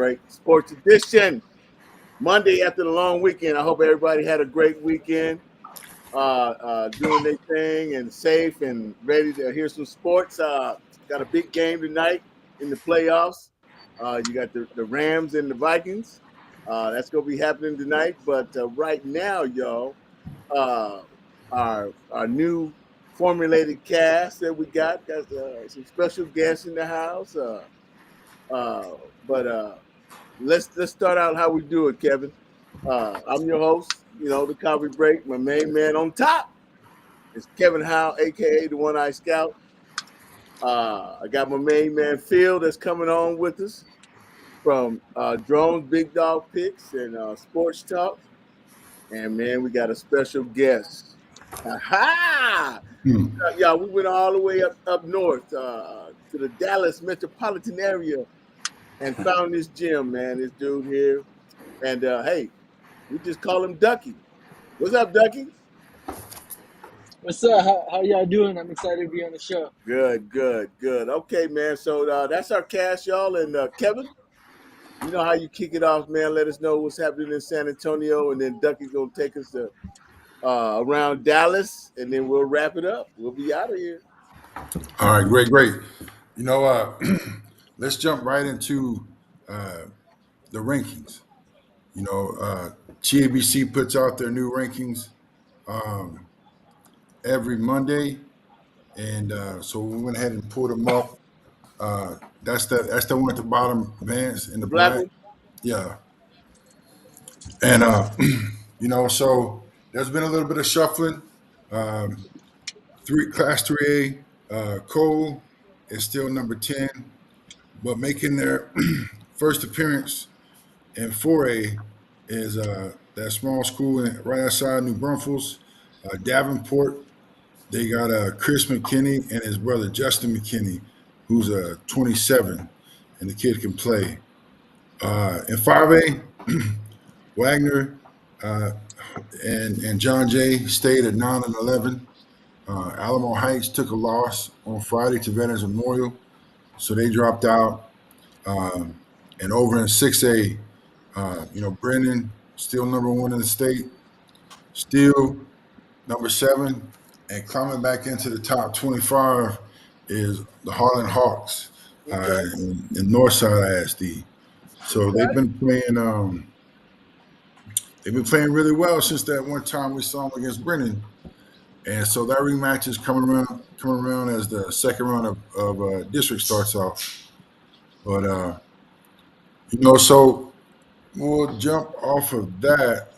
Break Sports Edition. Monday after the long weekend. I hope everybody had a great weekend, doing their thing and safe and ready to hear some sports. Got a big game tonight in the playoffs. You got the Rams and the Vikings. That's going to be happening tonight. But right now, y'all, uh, our new formulated cast that we got some special guests in the house. Uh, but let's start out how we do it, Kevin. I'm your host, the Coffee Break. My main man on top is Kevin Howe, aka the OneEyed Scout. I got my main man Phil that's coming on with us from Drones, Big Dog Picks, and Sports Talk. And man, we got a special guest. Ha! Yeah, we went all the way up north to the Dallas metropolitan area and found this gym, man. This dude here, and hey, we just call him Ducky. What's up, Ducky? What's up? How y'all doing? I'm excited to be on the show. Good. Okay, man. So that's our cast, y'all. And Kevin, you know how you kick it off, man. Let us know what's happening in San Antonio, and then Ducky's gonna take us to around Dallas, and then we'll wrap it up. We'll be out of here. All right, great. You know, let's jump right into the rankings. You know, TABC puts out their new rankings every Monday, and so we went ahead and pulled them up. That's the one at the bottom, Vance in the Black black. one? Yeah, and you know, so there's been a little bit of shuffling. Um, Class 3A, Cole is still number 10, but making their first appearance in 4A is that small school right outside New Braunfels, Davenport. They got Chris McKinney and his brother Justin McKinney, who's 27, and the kid can play. In 5A, Wagner and John Jay stayed at 9 and 11. Alamo Heights took a loss on Friday to Veterans Memorial, so they dropped out. And over in 6A, Brennan still number 1 in the state, still number 7, and climbing back into the top 25 is the Harlan Hawks in Northside ISD. So they've been playing. They've been playing really well since that one time we saw them against Brennan. And so that rematch is coming around as the second round of district starts off. But so we'll jump off of that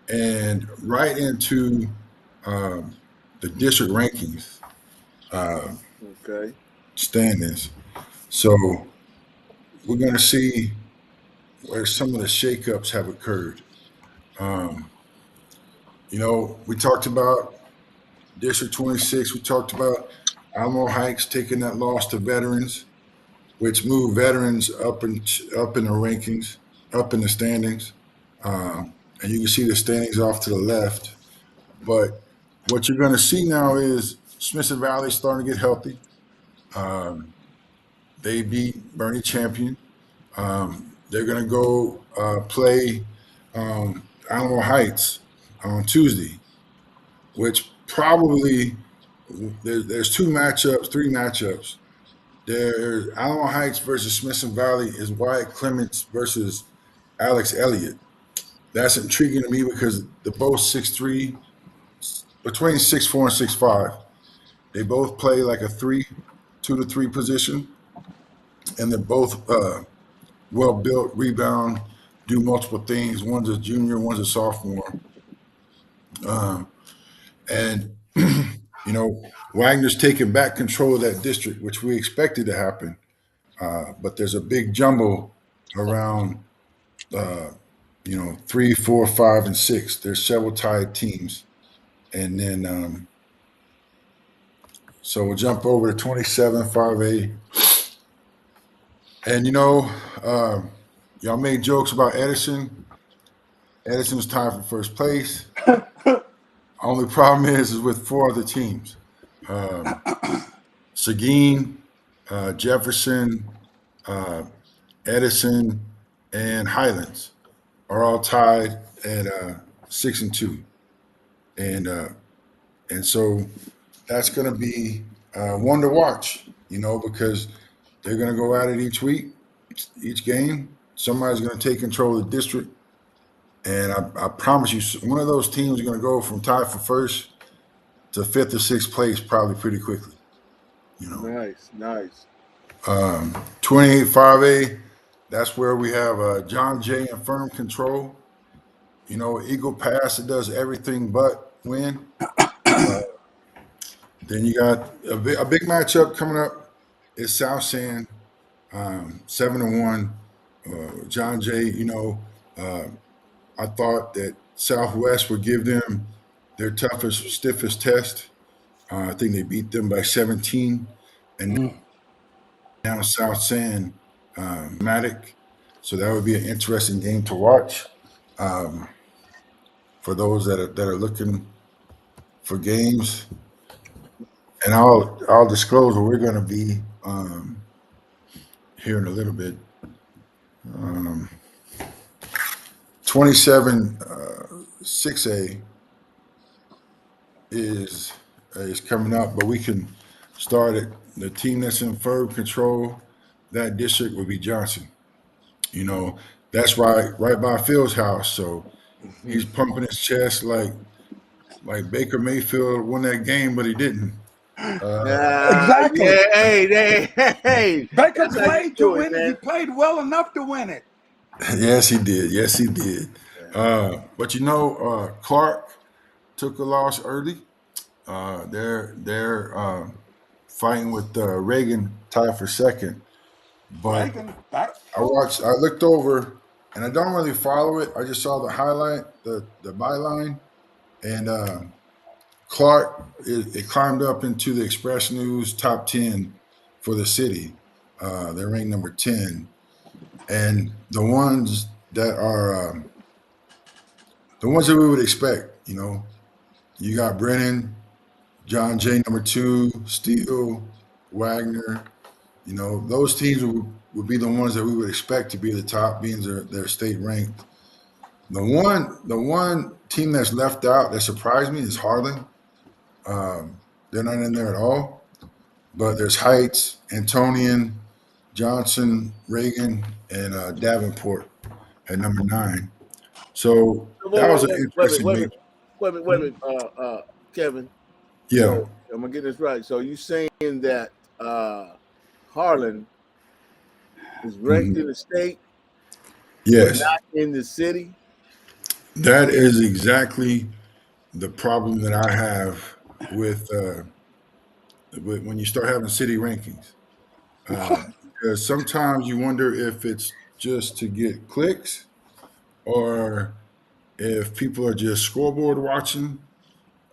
and right into the district rankings standings. So we're going to see where some of the shakeups have occurred. We talked about District 26. We talked about Alamo Heights taking that loss to Veterans, which moved Veterans up in the rankings, up in the standings. And you can see the standings off to the left. But what you're going to see now is Smithson Valley starting to get healthy. They beat Bernie Champion. They're going to go play Alamo Heights on Tuesday, which probably there's three matchups. There's Alamo Heights versus Smithson Valley is Wyatt Clements versus Alex Elliott. That's intriguing to me because they're both 6'3", between 6'4" and 6'5". They both play like a 2 to 3 position, and they're both well built, rebound, do multiple things. One's a junior, one's a sophomore. And Wagner's taking back control of that district, which we expected to happen. But there's a big jumble around 3, 4, 5, and 6. There's several tied teams. And then so we'll jump over to 27, 5A. And y'all made jokes about Edison. Edison's tied for first place. Only problem is with 4 other teams. Seguin, Jefferson, Edison, and Highlands are all tied at 6-2, and so that's going to be one to watch. Because they're going to go at it each week, each game. Somebody's going to take control of the district, and I promise you, one of those teams is going to go from tied for first to fifth or sixth place probably pretty quickly. Nice. 28-5A. That's where we have John Jay in firm control. Eagle Pass, it does everything but win. Then you got a big matchup coming up. It's South San, 7-1. John Jay, uh, I thought that Southwest would give them their toughest, stiffest test. I think they beat them by 17. And now South San, Matic. So that would be an interesting game to watch. For those that are looking for games, and I'll disclose where we're going to be here in a little bit. 27 6A is coming up, but we can start it. The team that's in firm control, that district will be Johnson. That's right by Phil's house. So he's pumping his chest like Baker Mayfield won that game, but he didn't. Exactly. Yeah, hey. Baker That's how you played do to it, win it. man. He played well enough to win it. Yes, he did. But Clark took a loss early. They're fighting with Reagan tied for second. But I looked over, and I don't really follow it. I just saw the highlight, the byline, and Clark it climbed up into the Express News top 10 for the city. They're ranked number 10, and the ones that are the ones that we would expect. You got Brennan, John Jay number 2, Steele, Wagner. Those teams would be the ones that we would expect to be the top, being they're state ranked. The one team that's left out that surprised me is Harlan. They're not in there at all. But there's Heights, Antonian, Johnson, Reagan, and Davenport at number 9. So that was an interesting game. Wait a minute, Kevin. Yeah. So, I'm gonna get this right. So you saying that Harlan is ranked in the state, Yes, but not in the city? that is exactly the problem that I have with when you start having city rankings. Because sometimes you wonder if it's just to get clicks or if people are just scoreboard watching,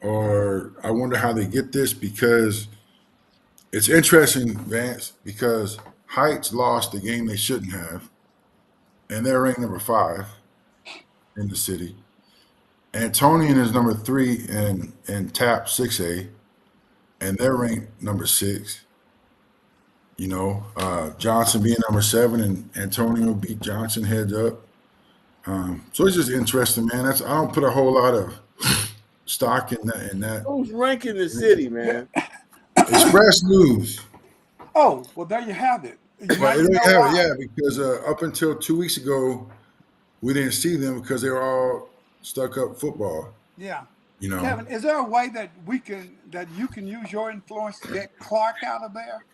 or I wonder how they get this, because it's interesting, Vance, because Heights lost the game they shouldn't have, and they're ranked number 5 in the city. Antonian is number 3 in TAP 6A, and they're ranked number 6. Johnson being number 7, and Antonio beat Johnson heads up. So it's just interesting, man. I don't put a whole lot of stock in that. Who's ranking the city, man? Express News. Oh, well, there you have it. Well, they don't have it, yeah, because up until 2 weeks ago, we didn't see them because they were all stuck up football. Yeah. Kevin, is there a way that you can use your influence to get Clark out of there?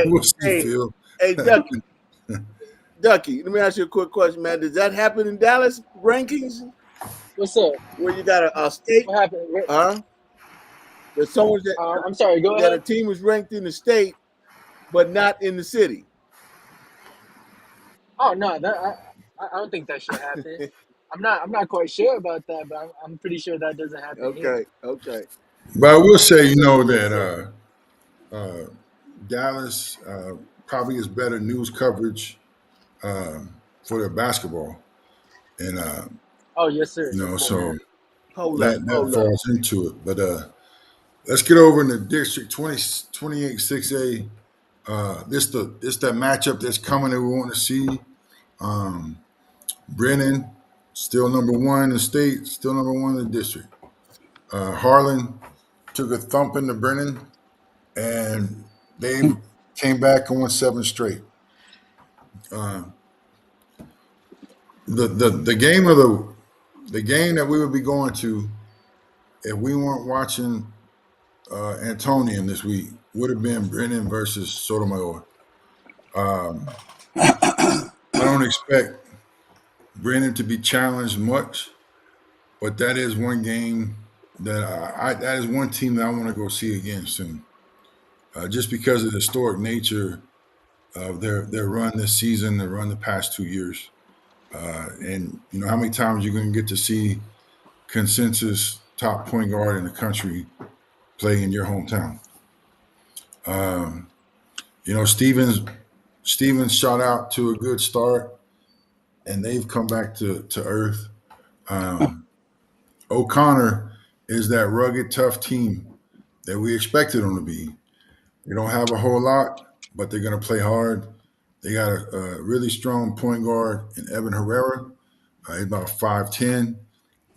We'll see, Phil. Hey, Ducky, let me ask you a quick question, man. Does that happen in Dallas rankings? What's up? Where you got a state? What happened? Huh? There's someone I'm sorry. Go that a ahead. team is ranked in the state, but not in the city. Oh no, I don't think that should happen. I'm not quite sure about that, but I'm pretty sure that doesn't happen here. Okay. But I will say, that Dallas probably has better news coverage for their basketball, and Oh yes, sir. so Hold that up. falls into it. But let's get over in the district 28 6A. This that matchup that's coming that we want to see. Um, Brennan, still number one in the state, still number one in the district. Harlan took a thump into Brennan, and they came back and won 7 straight. Uh, the game of the game that we would be going to if we weren't watching Antonian this week would have been Brennan versus Sotomayor. I don't expect Brennan to be challenged much, but that is one game that that is one team that I want to go see again soon, just because of the historic nature of their run this season, their run the past 2 years, and you know how many times you're going to get to see consensus top point guard in the country play in your hometown. Um, you know, Stevens shot out to a good start, and they've come back to earth. Um, O'Connor is that rugged, tough team that we expected them to be. They don't have a whole lot, but they're going to play hard. They got a really strong point guard in Evan Herrera. He's about 5'10",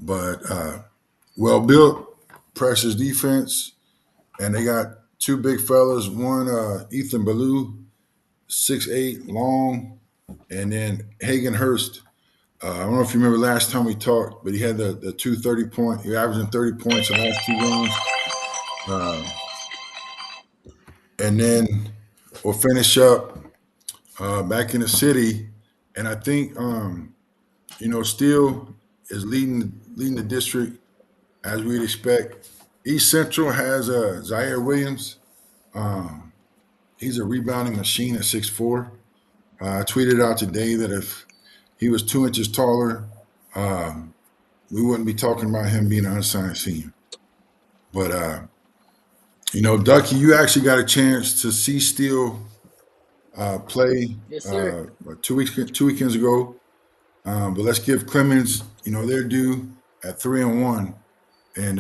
but well built, pressures defense, and they got two big fellas. One, Ethan Ballou, 6'8", long, and then Hagen Hurst. I don't know if you remember last time we talked, but he had the 2 30-point. He averaging 30 points the last 2 games. And then we'll finish up back in the city. And I think you know, Steele is leading the district as we'd expect. East Central has Zaire Williams. Um, he's a rebounding machine at 6'4". I tweeted out today that if he was 2 inches taller, um, we wouldn't be talking about him being an unsigned senior. But you know, Ducky, you actually got a chance to see Steele play Yes, sir. 2 weekends ago. But let's give Clemens, you know, their due at 3-1. And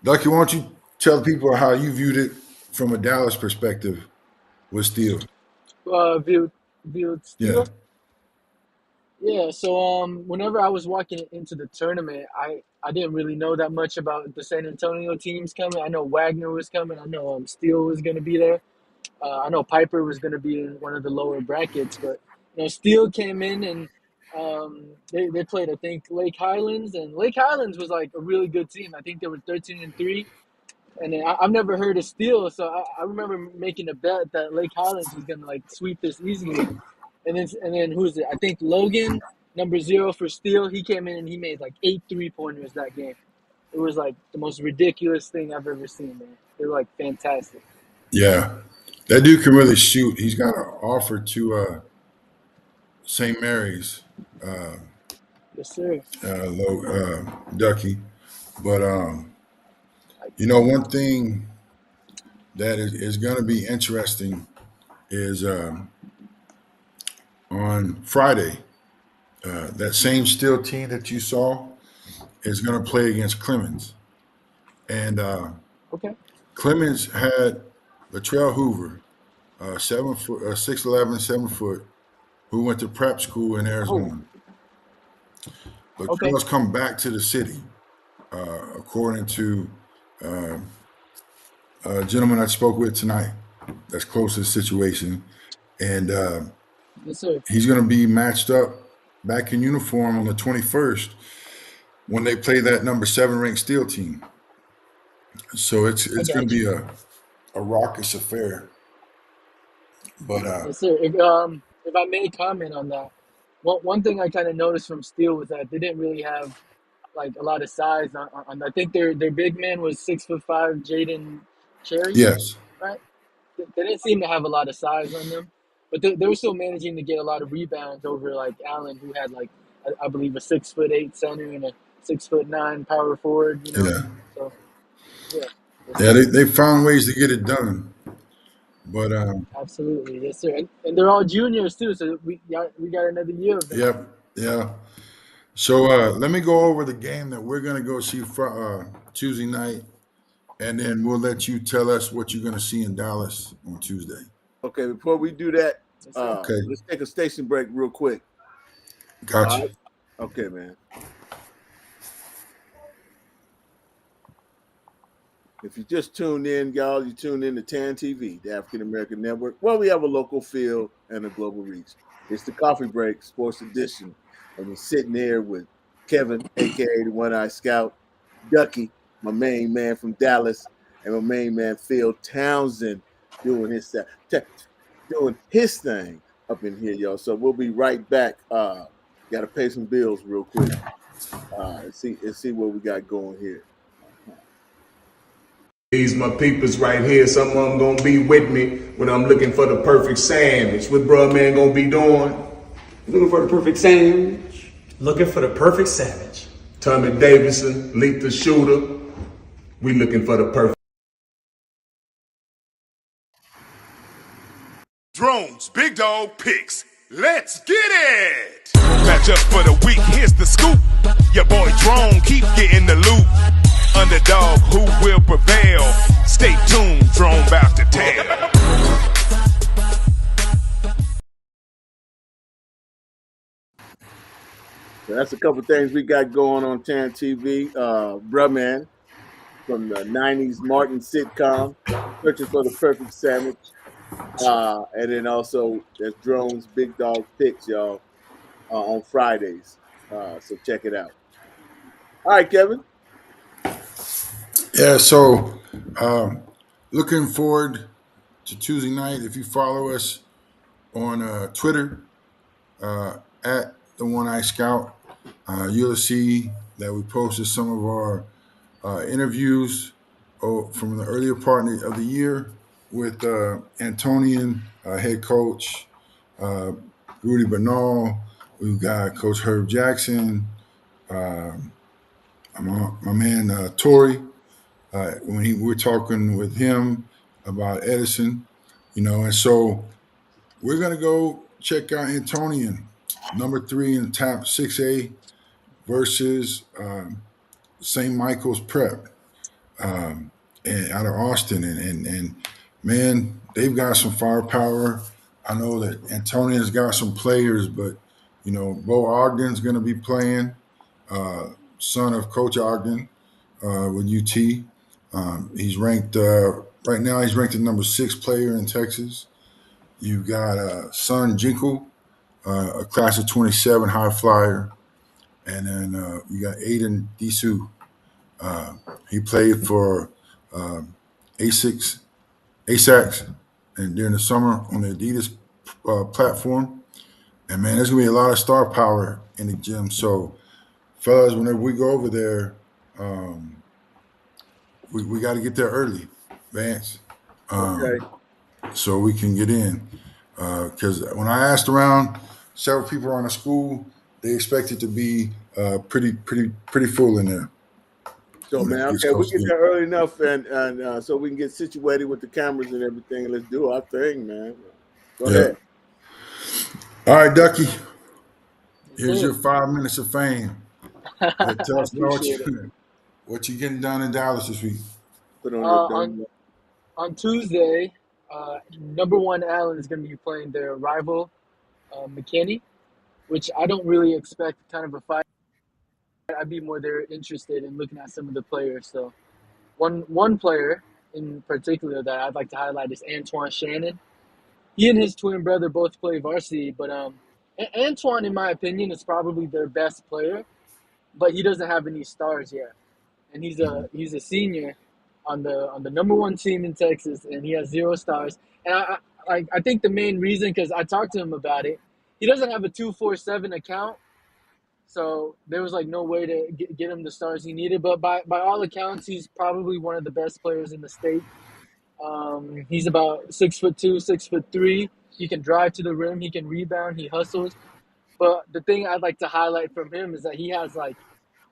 Ducky, why don't you tell people how you viewed it from a Dallas perspective with Steele? Viewed Yeah, Steel. Yeah, so whenever I was walking into the tournament, I didn't really know that much about the San Antonio teams coming. I know Wagner was coming. I know Steele was going to be there. I know Piper was going to be in one of the lower brackets, but you know, Steele came in and they played, I think, Lake Highlands, and Lake Highlands was like a really good team. I think they were 13-3, and then I've never heard of Steele, so I remember making a bet that Lake Highlands was going to like sweep this easily. And then who's it? I think Logan, number 0 for Steele. He came in and he made like 8 3-pointers that game. It was like the most ridiculous thing I've ever seen, man. They were like fantastic. yeah. That dude can really shoot. He's got an offer to St. Mary's, uh, Yes, sir. Ducky. But you know, one thing that is going to be interesting is on Friday, that same Steel team that you saw is going to play against Clemens. And Okay. Clemens had Latrell Hoover, 7 foot, 6'11", 7 foot, who went to prep school in Oh, Arizona. okay. Latrell's come back to the city, according to uh, a gentleman I spoke with tonight that's close to the situation. And Yes, sir. he's going to be matched up back in uniform on the 21st when they play that number 7 ranked Steel team. So I it's going got to you. be a raucous affair. But Yes, sir. If I may comment on that, one thing I kind of noticed from Steel was that they didn't really have like a lot of size. I think their big man was 6'5", Jaden Cherry, yes, right? They didn't seem to have a lot of size on them, but they were still managing to get a lot of rebounds over like Allen, who had like I believe a 6'8" center and a 6'9" power forward. You know, yeah, so yeah, yes, yeah. sir. They found ways to get it done. But Absolutely, yes, sir. And they're all juniors too, so we got another year of them. yep, yeah. So let me go over the game that we're going to go see Tuesday night, and then we'll let you tell us what you're going to see in Dallas on Tuesday. Okay, before we do that, Okay, let's take a station break real quick. All gotcha. right. Okay, man. If you just tuned in, y'all, you tuned in to TAAN TV, the African American Network, where we have a local feel and a global reach. It's the Coffee Break Sports Edition, and we're sitting here with Kevin, aka the One-Eyed Scout, Ducky, my main man from Dallas, and my main man Phil Townsend doing doing his thing up in here, y'all. So we'll be right back. Got to pay some bills real quick. And see what we got going here. These my peepers right here. Some of them gonna be with me when I'm looking for the perfect sandwich. What bruh man gonna be doing? Looking for the perfect sandwich. Looking for the perfect sandwich. Tommy Davidson, lethal shooter. We looking for the perfect. Drones, big dog picks. Let's get it! Match up for the week, here's the scoop. Your boy Drone keep getting the loot. Underdog, who will prevail? Stay tuned, Drone bout to tell. So that's a couple things we got going on TAAN TV. Bruh Man from the 90s Martin sitcom, Searching for the Perfect Sandwich. And then also there's Drones Big Dog Picks, y'all, on Fridays. So check it out. All right, Kevin. Yeah, so looking forward to Tuesday night. If you follow us on Twitter at the One Eye Scout, you'll see that we posted some of our interviews from the earlier part of the year with Antonian head coach Rudy Bernal. We've got Coach Herb Jackson, my man Torrey. We're talking with him about Edison, and so we're gonna go check out Antonian, number 3 in the top 6A versus St. Michael's Prep, and out of Austin, and man, they've got some firepower. I know that Antonian's got some players, but Bo Ogden's gonna be playing, son of Coach Ogden with UT. He's ranked right now. He's ranked the number 6 player in Texas. You've got Son Jinkle, a class of 27 high flyer, and then you got Aiden Disu. He played for ASICS, ASACS, and during the summer on the Adidas platform. And man, there's gonna be a lot of star power in the gym. So, fellas, whenever we go over there, we got to get there early, Vance, Okay. so we can get in. Because when I asked around, several people around the school, they expect it to be pretty full in there. So, When man, it gets okay, we close get to there early enough, and so we can get situated with the cameras and everything, and let's do our thing, man. Go yeah. ahead. All right, Ducky. Yes, Here's sir. your 5 minutes of fame. Tell I us about appreciate it. what you getting done in Dallas this week. Put on your Uh, on dome. on Tuesday, number one Allen is going to be playing their rival, McKinney, which I don't really expect kind of a fight. I'd be more there interested in looking at some of the players. So one player in particular that I'd like to highlight is Antoine Shannon. He and his twin brother both play varsity, but Antoine, in my opinion, is probably their best player, but he doesn't have any stars yet, and he's a senior on the number one team in Texas, and he has 0 stars. And I think the main reason, because I talked to him about it, he doesn't have a 247 account, so there was like no way to get him the stars he needed. But by all accounts, he's probably one of the best players in the state. He's about 6'2", 6'3". He can drive to the rim. He can rebound. He hustles. But the thing I'd like to highlight from him is that he has like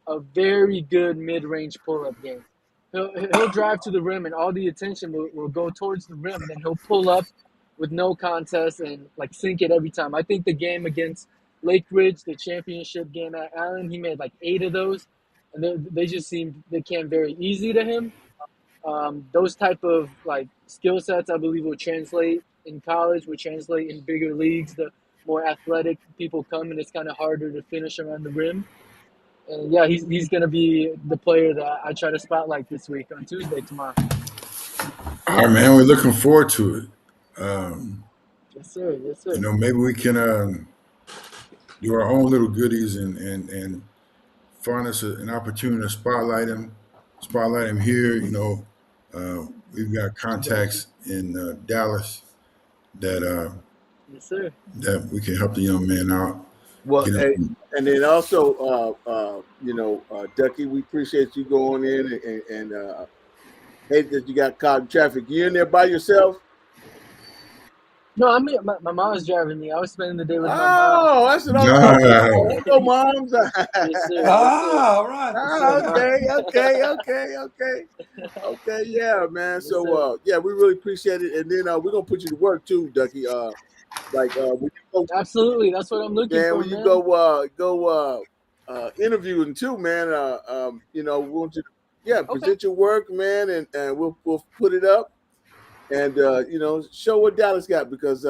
a very good mid-range pull-up game. He'll drive to the rim and all the attention will go towards the rim, and then he'll pull up with no contest and like sink it every time. I think the game against Lake Ridge, the championship game at Allen, he made like 8 of those, and they just seem they came very easy to him. Those type of like skill sets, I believe, will translate in college would translate in bigger leagues. The more athletic people come, and it's kind of harder to finish around the rim. And yeah, he's gonna be the player that I try to spotlight this week on Tuesday tomorrow. All right, man. We're looking forward to it. Um, Yes, sir. Yes, sir. maybe we can do our own little goodies and find us an opportunity to spotlight him here. We've got Definitely. contacts in Dallas that Yes, sir. that we can help the young man out. Well, Get hey, him. and then also, Ducky, we appreciate you going in and hate that you got caught in traffic. You in there by yourself? No, I mean my mom was driving me. I was spending the day with my mom. Oh, I said, Nah. let's go, moms. Yes, sir. Yes, sir. Ah, all right. Yes, sir, mom. Okay, yeah, man. Yes, sir. So, yeah, we really appreciate it, and then we're gonna put you to work too, Ducky. When you go, Absolutely. That's what I'm looking man, for, when you man. go interviewing too, man. We want you to, yeah, Okay. present your work, man, and we'll put it up. And show what Dallas got, because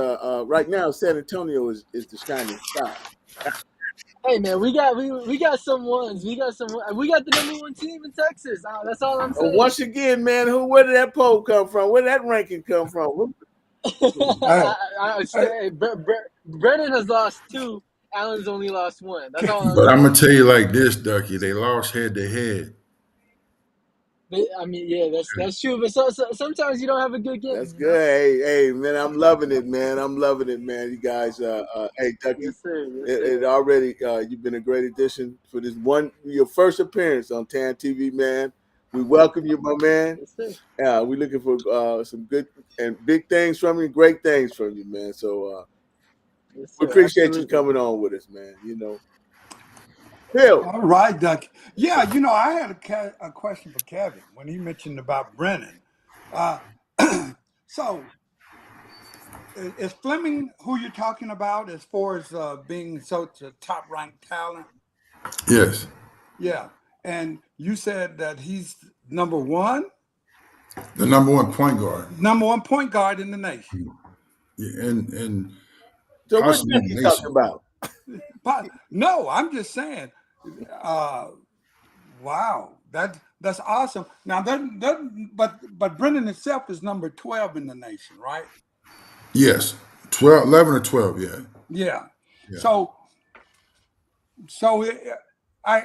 right now San Antonio is the shining star. Hey man, we got some ones. We got the number one team in Texas. That's all I'm saying. Once again, man, where did that poll come from? Where did that ranking come from? Hey, hey, Hey, Brennan has lost 2. Allen's only lost 1. That's all I'm But I'm saying. gonna tell you like this, Ducky. They lost head to head. I mean, yeah, that's true. But sometimes you don't have a good That's game. good. Hey, man, I'm loving it, man. I'm loving it, man. You guys, hey, Ducky, Yes, sir. Yes, it sir. already, you've been a great addition for your first appearance on TAAN TV, man. We welcome you, my man. Yes, sir. We're looking for some good and big things from you, great things from you, man. So Yes, we sir. appreciate you Absolutely. coming on with us, man. Phil. all right, Ducky. Yeah, I had a question for Kevin when he mentioned about Brennan. Uh, so, is Fleming who you're talking about as far as being such a top ranked talent? Yes, Yeah. And you said that he's number one the number one point guard, point guard in the nation. yeah, and So what possibly Ducky the talking nation. about? No, I'm just saying. Wow, that's awesome. Now but Brennan himself is number 12 in the nation, right? Yes, 12, 11 or 12. Yeah, Yeah. yeah. So I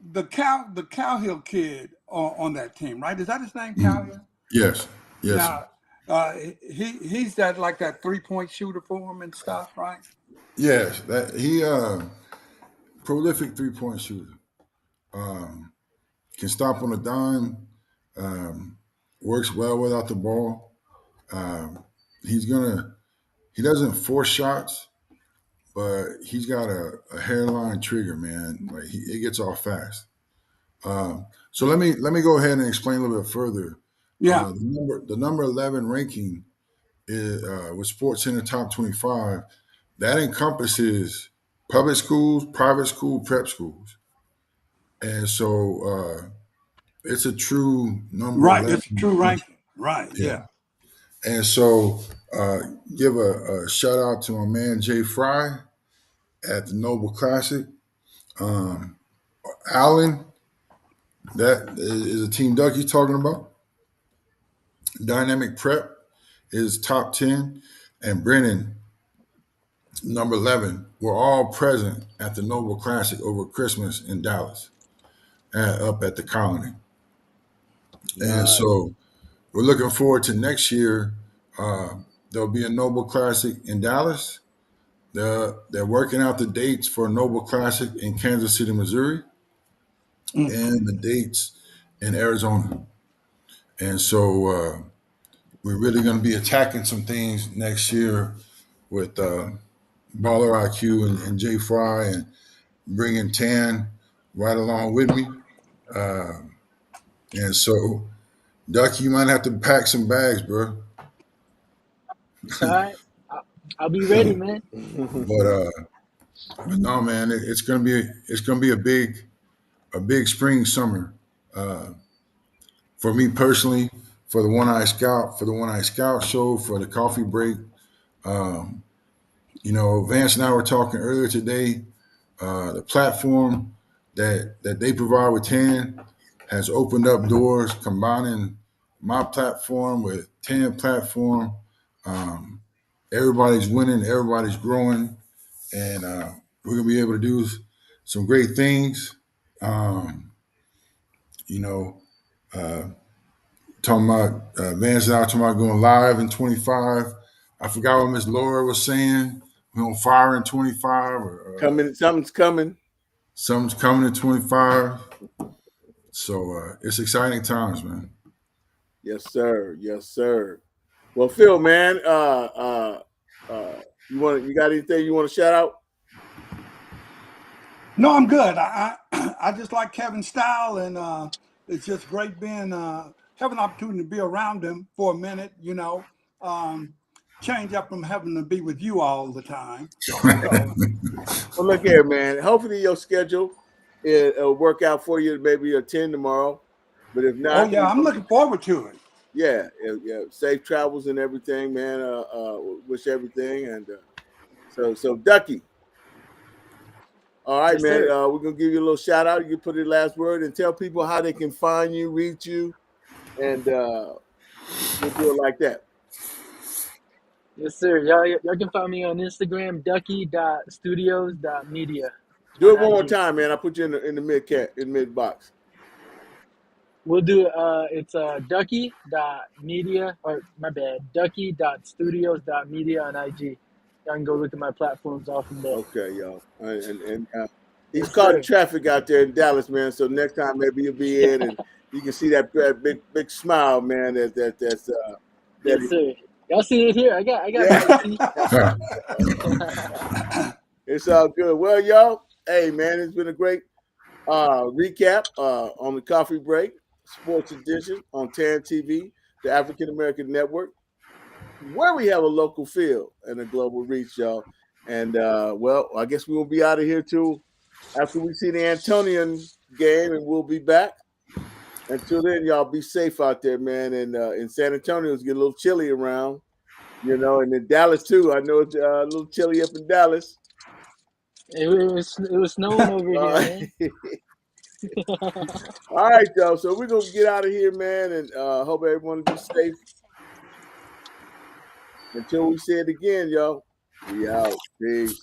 the Cowhill kid on that team, right? Is that his name, Cowhill? Yes, yes, Now, he's that like that 3-point shooter for him and stuff, right? yes. That he prolific 3-point shooter. Um, can stop on a dime. Um, works well without the ball. Um, he's gonna. He doesn't force shots, but he's got a hairline trigger, man. Like it gets off fast. So let me go ahead and explain a little bit further. Yeah. The number 11 ranking is with Sports Center Top 25. That encompasses public schools, private school, prep schools, and so it's a true number Right. 11. It's a true ranking. Right. Yeah, Yeah. and so uh, give a shout out to my man Jay Fry at the Noble Classic. Um, Allen, that is a team Ducky's talking about. Dynamic Prep is top 10, and Brennan, number 11, were all present at the Noble Classic over Christmas in Dallas, up at the Colony. And Nice. so we're looking forward to next year. There'll be a Noble Classic in Dallas. They're working out the dates for a Noble Classic in Kansas City, Missouri, Mm. and the dates in Arizona. And so we're really going to be attacking some things next year with Baller IQ and Jay Fry, and bringing TAAN right along with me. And so, Duck, you might have to pack some bags, bro. It's all right. I'll be ready, man. But no, man, it's gonna be a big spring summer for me personally, for the One Eye Scout show, for the coffee break. Um, Vance and I were talking earlier today. The platform that they provide with TAAN has opened up doors, combining my platform with TAAN platform. Um, everybody's winning, everybody's growing, and we're gonna be able to do some great things. Um, you know, uh, talking about Vance and I talking about going live in 25. I forgot what Miss Laura was saying. We're on fire in 25, or Something's coming. something's coming in 25. So it's exciting times, man. Yes, sir. Yes, sir. Well, Phil, man, you got anything you want to shout out? No, I'm good. I just like Kevin's style, and it's just great being having an opportunity to be around him for a minute. Um, change up from having to be with you all the time. So, Well, look here, man. Hopefully your schedule it'll work out for you. Maybe attend tomorrow, but if oh not, yeah, I'm looking forward to it. yeah. Safe travels and everything, man. Wish everything, and so Ducky. All right, Yes, man. sir. We're gonna give you a little shout out. You can put the last word and tell people how they can find you, reach you, and we'll do it like that. Yes, sir. Y'all can find me on Instagram, ducky.studios.media Do on it one more IG. time, man. I put you in the mid box. We'll do it's ducky.media, or my bad, ducky.studios.media on IG. Y'all can go look at my platforms all from there. Okay, y'all. And he's Yes, caught in sir. traffic out there in Dallas, man. So next time maybe you'll be in and you can see that big smile, man. That Yes, sir. Y'all see it here. I got yeah. big teeth. It's all good. Well, y'all, hey man, it's been a great recap on the coffee break, sports edition on TAN TV, the African American Network, where we have a local feel and a global reach, y'all. And well, I guess we will be out of here too after we see the Antonian game, and we'll be back. Until then, y'all be safe out there, man. And in San Antonio, it's getting a little chilly around, and in Dallas too. I know it's a little chilly up in Dallas. It was snowing over here, Uh, man. all right, y'all. So we're gonna get out of here, man, and hope everyone be safe. Until we say it again, y'all. We out. Peace.